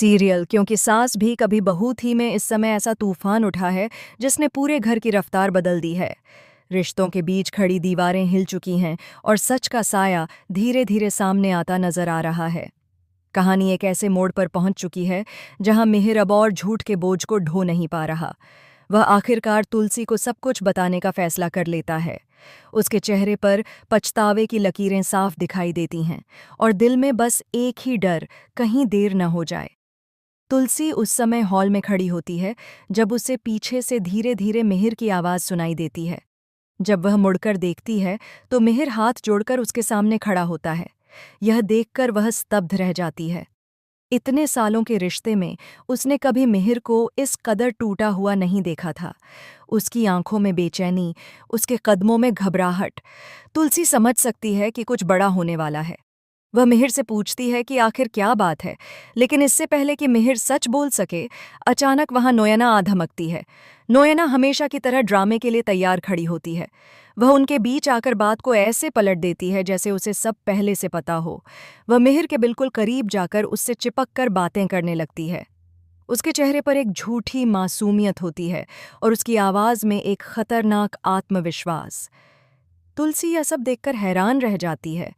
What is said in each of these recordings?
Serial क्योंकि सास भी कभी बहू थी में इस समय ऐसा तूफान उठा है जिसने पूरे घर की रफ्तार बदल दी है। रिश्तों के बीच खड़ी दीवारें हिल चुकी हैं और सच का साया धीरे धीरे सामने आता नजर आ रहा है। कहानी एक ऐसे मोड़ पर पहुंच चुकी है जहां मिहिर अब और झूठ के बोझ को ढो नहीं पा रहा। वह आखिरकार तुलसी को सब कुछ बताने का फैसला कर लेता है। उसके चेहरे पर पछतावे की लकीरें साफ दिखाई देती हैं और दिल में बस एक ही डर, कहीं देर न हो जाए। तुलसी उस समय हॉल में खड़ी होती है जब उसे पीछे से धीरे धीरे मिहिर की आवाज़ सुनाई देती है। जब वह मुड़कर देखती है तो मिहिर हाथ जोड़कर उसके सामने खड़ा होता है। यह देखकर वह स्तब्ध रह जाती है। इतने सालों के रिश्ते में उसने कभी मिहिर को इस कदर टूटा हुआ नहीं देखा था। उसकी आंखों में बेचैनी, उसके कदमों में घबराहट। तुलसी समझ सकती है कि कुछ बड़ा होने वाला है। वह मिहिर से पूछती है कि आखिर क्या बात है, लेकिन इससे पहले कि मिहिर सच बोल सके, अचानक वहां नोयना आ धमकती है। नोयना हमेशा की तरह ड्रामे के लिए तैयार खड़ी होती है। वह उनके बीच आकर बात को ऐसे पलट देती है जैसे उसे सब पहले से पता हो। वह मिहिर के बिल्कुल करीब जाकर उससे चिपक कर बातें करने लगती है। उसके चेहरे पर एक झूठी मासूमियत होती है और उसकी आवाज़ में एक खतरनाक आत्मविश्वास। तुलसी यह सब देखकर हैरान रह जाती है।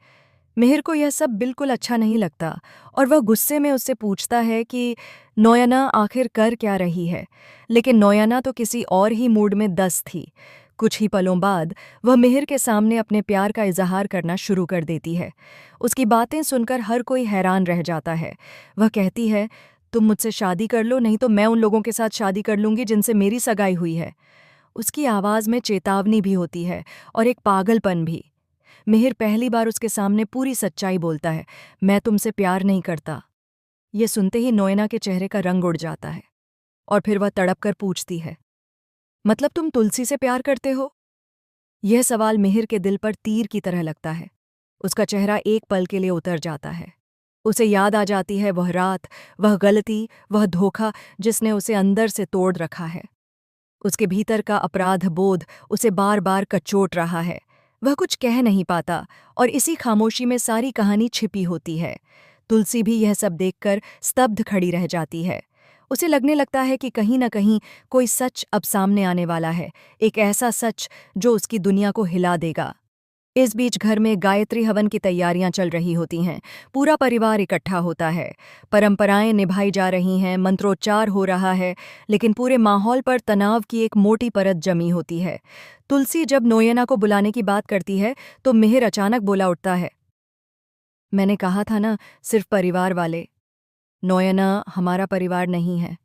मिहिर को यह सब बिल्कुल अच्छा नहीं लगता और वह गुस्से में उससे पूछता है कि नोयना आखिर कर क्या रही है। लेकिन नोयना तो किसी और ही मूड में दस थी। कुछ ही पलों बाद वह मिहिर के सामने अपने प्यार का इजहार करना शुरू कर देती है। उसकी बातें सुनकर हर कोई हैरान रह जाता है। वह कहती है, तुम मुझसे शादी कर लो, नहीं तो मैं उन लोगों के साथ शादी कर लूंगी जिनसे मेरी सगाई हुई है। उसकी आवाज़ में चेतावनी भी होती है और एक पागलपन भी। मिहिर पहली बार उसके सामने पूरी सच्चाई बोलता है, मैं तुमसे प्यार नहीं करता। ये सुनते ही नोयना के चेहरे का रंग उड़ जाता है और फिर वह तड़प कर पूछती है, मतलब तुम तुलसी से प्यार करते हो? यह सवाल मिहिर के दिल पर तीर की तरह लगता है। उसका चेहरा एक पल के लिए उतर जाता है। उसे याद आ जाती है वह रात, वह गलती, वह धोखा जिसने उसे अंदर से तोड़ रखा है। उसके भीतर का अपराध बोध उसे बार बार कचोट रहा है। वह कुछ कह नहीं पाता और इसी खामोशी में सारी कहानी छिपी होती है। तुलसी भी यह सब देखकर स्तब्ध खड़ी रह जाती है। उसे लगने लगता है कि कहीं न कहीं कोई सच अब सामने आने वाला है, एक ऐसा सच जो उसकी दुनिया को हिला देगा। इस बीच घर में गायत्री हवन की तैयारियां चल रही होती हैं। पूरा परिवार इकट्ठा होता है। परंपराएं निभाई जा रही हैं, मंत्रोच्चार हो रहा है, लेकिन पूरे माहौल पर तनाव की एक मोटी परत जमी होती है। तुलसी जब नोयना को बुलाने की बात करती है तो मिहिर अचानक बोला उठता है, मैंने कहा था ना, सिर्फ परिवार वाले। नोयना हमारा परिवार नहीं है।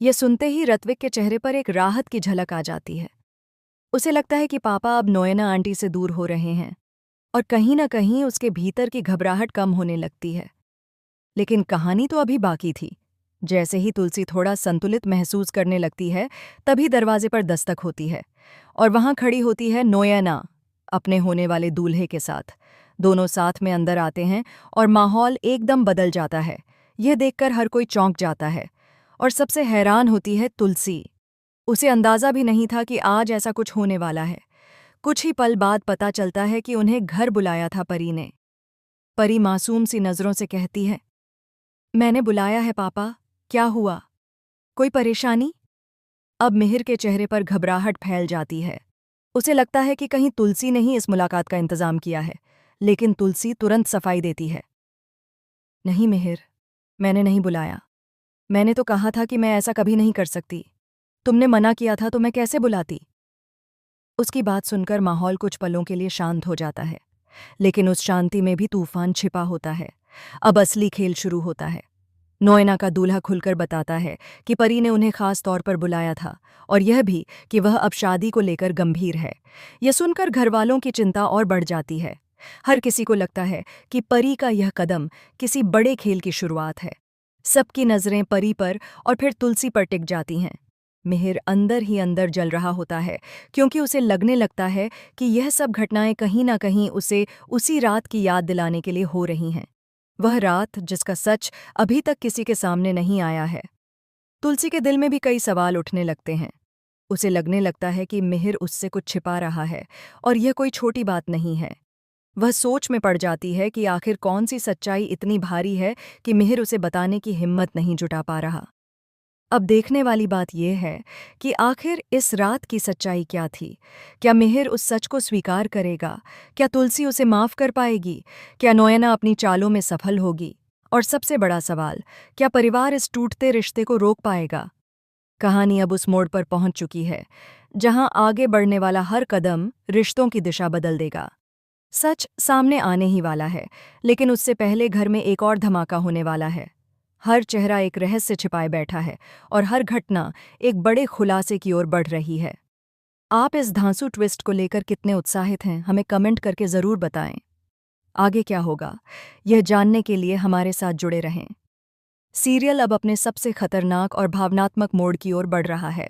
यह सुनते ही ऋत्विक के चेहरे पर एक राहत की झलक आ जाती है। उसे लगता है कि पापा अब नोयना आंटी से दूर हो रहे हैं और कहीं न कहीं उसके भीतर की घबराहट कम होने लगती है। लेकिन कहानी तो अभी बाकी थी। जैसे ही तुलसी थोड़ा संतुलित महसूस करने लगती है, तभी दरवाजे पर दस्तक होती है और वहां खड़ी होती है नोयना, अपने होने वाले दूल्हे के साथ। दोनों साथ में अंदर आते हैं और माहौल एकदम बदल जाता है। यह देखकर हर कोई चौंक जाता है और सबसे हैरान होती है तुलसी। उसे अंदाजा भी नहीं था कि आज ऐसा कुछ होने वाला है। कुछ ही पल बाद पता चलता है कि उन्हें घर बुलाया था परी ने। परी मासूम सी नजरों से कहती है, मैंने बुलाया है पापा, क्या हुआ? कोई परेशानी? अब मिहिर के चेहरे पर घबराहट फैल जाती है। उसे लगता है कि कहीं तुलसी ने ही इस मुलाकात का इंतजाम किया है, लेकिन तुलसी तुरंत सफाई देती है, नहीं मिहिर, मैंने नहीं बुलाया। मैंने तो कहा था कि मैं ऐसा कभी नहीं कर सकती। तुमने मना किया था तो मैं कैसे बुलाती? उसकी बात सुनकर माहौल कुछ पलों के लिए शांत हो जाता है, लेकिन उस शांति में भी तूफान छिपा होता है। अब असली खेल शुरू होता है। नोयना का दूल्हा खुलकर बताता है कि परी ने उन्हें खास तौर पर बुलाया था और यह भी कि वह अब शादी को लेकर गंभीर है। यह सुनकर घरवालों की चिंता और बढ़ जाती है। हर किसी को लगता है कि परी का यह कदम किसी बड़े खेल की शुरुआत है। सबकी नज़रें परी पर और फिर तुलसी पर टिक जाती हैं। मिहिर अंदर ही अंदर जल रहा होता है, क्योंकि उसे लगने लगता है कि यह सब घटनाएं कहीं ना कहीं उसे उसी रात की याद दिलाने के लिए हो रही हैं। वह रात जिसका सच अभी तक किसी के सामने नहीं आया है। तुलसी के दिल में भी कई सवाल उठने लगते हैं। उसे लगने लगता है कि मिहिर उससे कुछ छिपा रहा है और यह कोई छोटी बात नहीं है। वह सोच में पड़ जाती है कि आखिर कौन सी सच्चाई इतनी भारी है कि मिहिर उसे बताने की हिम्मत नहीं जुटा पा रहा। अब देखने वाली बात यह है कि आखिर इस रात की सच्चाई क्या थी। क्या मिहिर उस सच को स्वीकार करेगा? क्या तुलसी उसे माफ कर पाएगी? क्या नोएना अपनी चालों में सफल होगी? और सबसे बड़ा सवाल, क्या परिवार इस टूटते रिश्ते को रोक पाएगा? कहानी अब उस मोड़ पर पहुंच चुकी है जहां आगे बढ़ने वाला हर कदम रिश्तों की दिशा बदल देगा। सच सामने आने ही वाला है, लेकिन उससे पहले घर में एक और धमाका होने वाला है। हर चेहरा एक रहस्य छिपाए बैठा है और हर घटना एक बड़े खुलासे की ओर बढ़ रही है। आप इस धांसू ट्विस्ट को लेकर कितने उत्साहित हैं, हमें कमेंट करके ज़रूर बताएं। आगे क्या होगा, यह जानने के लिए हमारे साथ जुड़े रहें। सीरियल अब अपने सबसे खतरनाक और भावनात्मक मोड़ की ओर बढ़ रहा है।